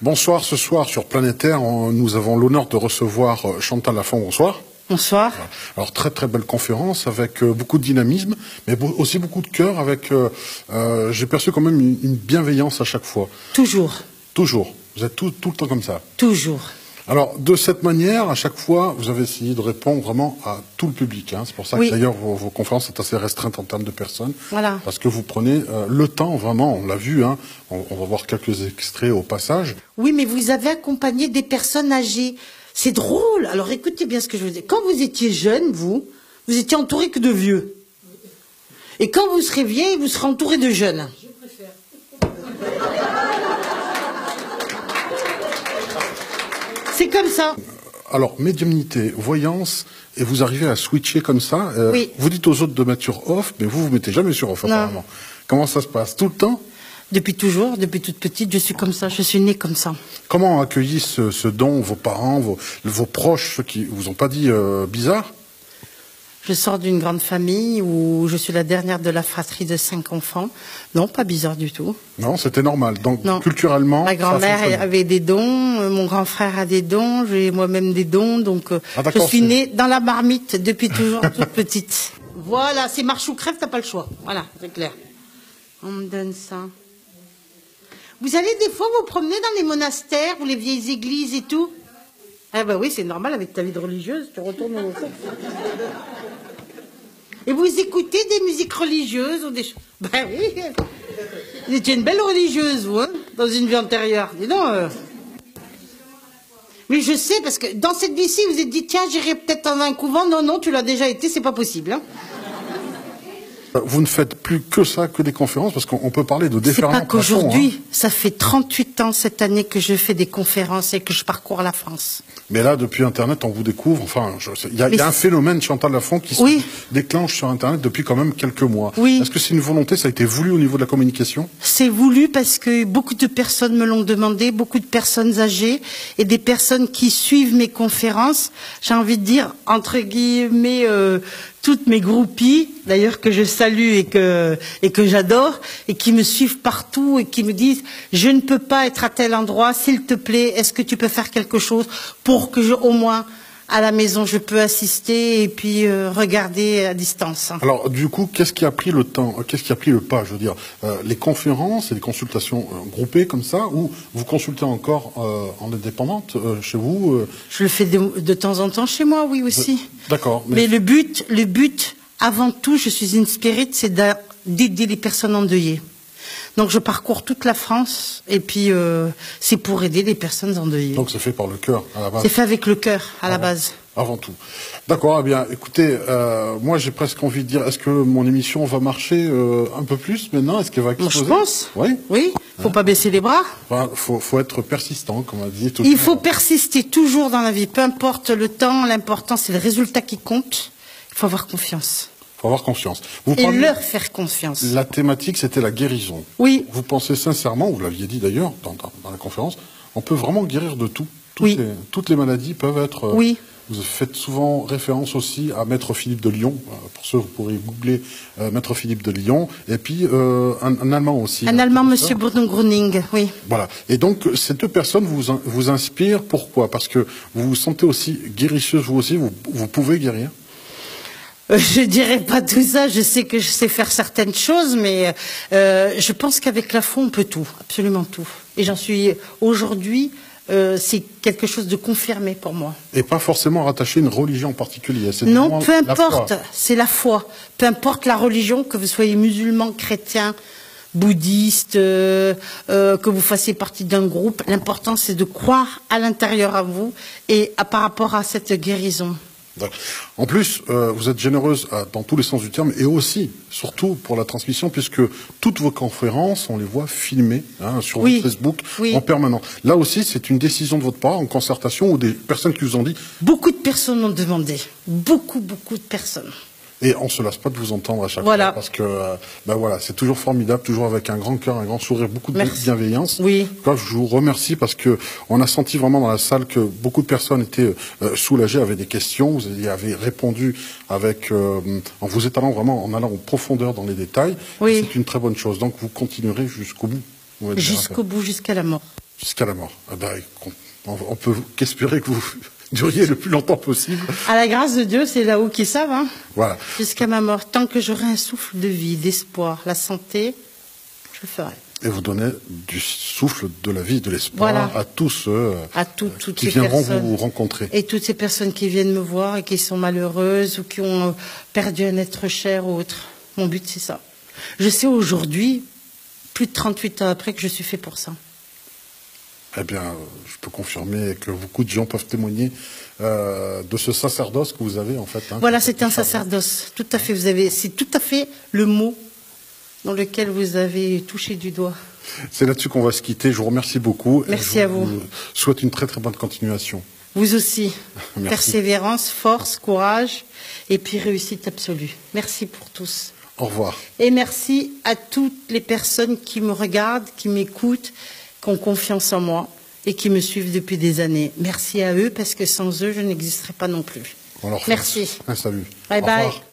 Bonsoir, ce soir sur Planétaire, nous avons l'honneur de recevoir Chantal Lafont. Bonsoir. Bonsoir. Alors très très belle conférence avec beaucoup de dynamisme, mais aussi beaucoup de cœur. Avec, j'ai perçu quand même une bienveillance à chaque fois. Toujours. Toujours. Vous êtes tout le temps comme ça. Toujours. Alors de cette manière, à chaque fois, vous avez essayé de répondre vraiment à tout le public. Hein. C'est pour ça que d'ailleurs vos conférences sont assez restreintes en termes de personnes. Voilà. Parce que vous prenez le temps vraiment. On l'a vu. Hein. On va voir quelques extraits au passage. Oui, mais vous avez accompagné des personnes âgées. C'est drôle. Alors écoutez bien ce que je veux dire. Quand vous étiez jeune, vous étiez entouré que de vieux. Et quand vous serez vieille, vous serez entouré de jeunes. Je préfère. C'est comme ça. Alors, médiumnité, voyance, et vous arrivez à switcher comme ça. Oui. Vous dites aux autres de mettre sur off, mais vous mettez jamais sur off, apparemment. Comment ça se passe? Tout le temps? Depuis toujours, depuis toute petite, je suis comme ça. Je suis née comme ça. Comment ont accueilli ce don vos parents, vos proches, ceux qui vous ont pas dit bizarre? Je sors d'une grande famille où je suis la dernière de la fratrie de 5 enfants. Non, pas bizarre du tout. Non, c'était normal. Donc, non. Culturellement, ma grand-mère avait des dons, mon grand frère a des dons, j'ai moi-même des dons. Donc, je suis née dans la marmite depuis toujours, toute petite. Voilà, c'est marche ou crève, t'as pas le choix. Voilà, c'est clair. On me donne ça. Vous allez des fois vous promener dans les monastères ou les vieilles églises et tout? Ah bah oui, c'est normal avec ta vie de religieuse, tu retournes au fond. Et vous écoutez des musiques religieuses ou des choses? Ben oui, vous étiez une belle religieuse, vous, hein, dans une vie antérieure. Dis donc. Mais je sais, parce que dans cette vie-ci, vous êtes dit, tiens, j'irai peut-être dans un couvent. Non, non, tu l'as déjà été, c'est pas possible. Hein. Vous ne faites plus que ça, que des conférences, parce qu'on peut parler de déferlement. C'est pas qu'aujourd'hui, ça fait 38 ans cette année que je fais des conférences et que je parcours la France. Mais là, depuis Internet, on vous découvre. Enfin, il y a un phénomène Chantal Lafont qui se déclenche sur Internet depuis quand même quelques mois. Oui. Est-ce que c'est une volonté, ça a été voulu au niveau de la communication? C'est voulu parce que beaucoup de personnes me l'ont demandé, beaucoup de personnes âgées et des personnes qui suivent mes conférences. J'ai envie de dire, entre guillemets, toutes mes groupies, d'ailleurs que je salue et que j'adore, et qui me suivent partout et qui me disent « Je ne peux pas être à tel endroit, s'il te plaît, est-ce que tu peux faire quelque chose pour que au moins, à la maison, je peux assister et puis regarder à distance ». Alors, du coup, qu'est-ce qui a pris le temps? Qu'est-ce qui a pris le pas? Je veux dire, les conférences et les consultations groupées comme ça, ou vous consultez encore en indépendante chez vous Je le fais de temps en temps chez moi, oui, aussi. D'accord. Mais le but, avant tout, je suis une spirit, c'est d'aider les personnes endeuillées. Donc je parcours toute la France et puis c'est pour aider les personnes endeuillées. Donc c'est fait par le cœur à la base. C'est fait avec le cœur à la base. Avant tout. D'accord, eh bien, écoutez, moi j'ai presque envie de dire, est-ce que mon émission va marcher un peu plus maintenant? Est-ce qu'elle va exploser? Je pense. Oui. Oui. Faut pas baisser les bras. Enfin, faut être persistant, comme on a dit. Il faut persister toujours dans la vie, peu importe le temps. L'important c'est le résultat qui compte. Il faut avoir confiance. Il faut avoir confiance. Et leur faire confiance. La thématique, c'était la guérison. Oui. Vous pensez sincèrement, vous l'aviez dit d'ailleurs dans la conférence, on peut vraiment guérir de tout. Toutes les maladies peuvent être... Oui. Vous faites souvent référence aussi à Maître Philippe de Lyon. Pour ceux, vous pourrez googler Maître Philippe de Lyon. Et puis un Allemand aussi. Un Allemand, Monsieur Bruno Gruning, oui. Voilà. Et donc, ces deux personnes vous inspirent. Pourquoi? Parce que vous vous sentez aussi guérisseuse, vous aussi, vous pouvez guérir. Je dirais pas tout ça, je sais que je sais faire certaines choses, mais je pense qu'avec la foi, on peut tout, absolument tout. Et j'en suis aujourd'hui, c'est quelque chose de confirmé pour moi. Et pas forcément rattaché à une religion en particulier. Non, peu importe, c'est la foi. Peu importe la religion, que vous soyez musulman, chrétien, bouddhiste, que vous fassiez partie d'un groupe, l'important c'est de croire à l'intérieur à vous et par rapport à cette guérison. En plus, vous êtes généreuse dans tous les sens du terme et aussi, surtout pour la transmission, puisque toutes vos conférences, on les voit filmées sur votre Facebook en permanence. Là aussi, c'est une décision de votre part, en concertation, ou des personnes qui vous ont dit... Beaucoup de personnes m'ont demandé. Beaucoup de personnes. Et on se lasse pas de vous entendre à chaque fois, parce que voilà, c'est toujours formidable, toujours avec un grand cœur, un grand sourire, beaucoup de bienveillance. Oui. En tout cas, je vous remercie parce que on a senti vraiment dans la salle que beaucoup de personnes étaient soulagées, avaient des questions, vous y avez répondu avec en vous étalant vraiment, en allant en profondeur dans les détails. Oui. C'est une très bonne chose. Donc vous continuerez jusqu'au bout. Jusqu'au bout, jusqu'à la mort. Jusqu'à la mort. Ah ben, on peut qu'espérer que vous duriez le plus longtemps possible. À la grâce de Dieu, c'est là-haut qu'ils savent. Hein. Voilà. Jusqu'à ma mort. Tant que j'aurai un souffle de vie, d'espoir, la santé, je le ferai. Et vous donnez du souffle, de la vie, de l'espoir à tous ceux toutes qui ces viendront personnes, vous rencontrer. Et toutes ces personnes qui viennent me voir et qui sont malheureuses ou qui ont perdu un être cher ou autre. Mon but, c'est ça. Je sais aujourd'hui, plus de 38 ans après, que je suis fait pour ça. Eh bien, je peux confirmer que beaucoup de gens peuvent témoigner de ce sacerdoce que vous avez, en fait. Hein, voilà, c'est un sacerdoce. Tout à fait. C'est tout à fait le mot dans lequel vous avez touché du doigt. C'est là-dessus qu'on va se quitter. Je vous remercie beaucoup. Merci à vous. Je vous souhaite une très très bonne continuation. Vous aussi. Merci. Persévérance, force, courage et puis réussite absolue. Merci pour tous. Au revoir. Et merci à toutes les personnes qui me regardent, qui m'écoutent, qui ont confiance en moi et qui me suivent depuis des années. Merci à eux parce que sans eux, je n'existerais pas non plus. Alors, merci. Un salut. Bye Au bye. revoir.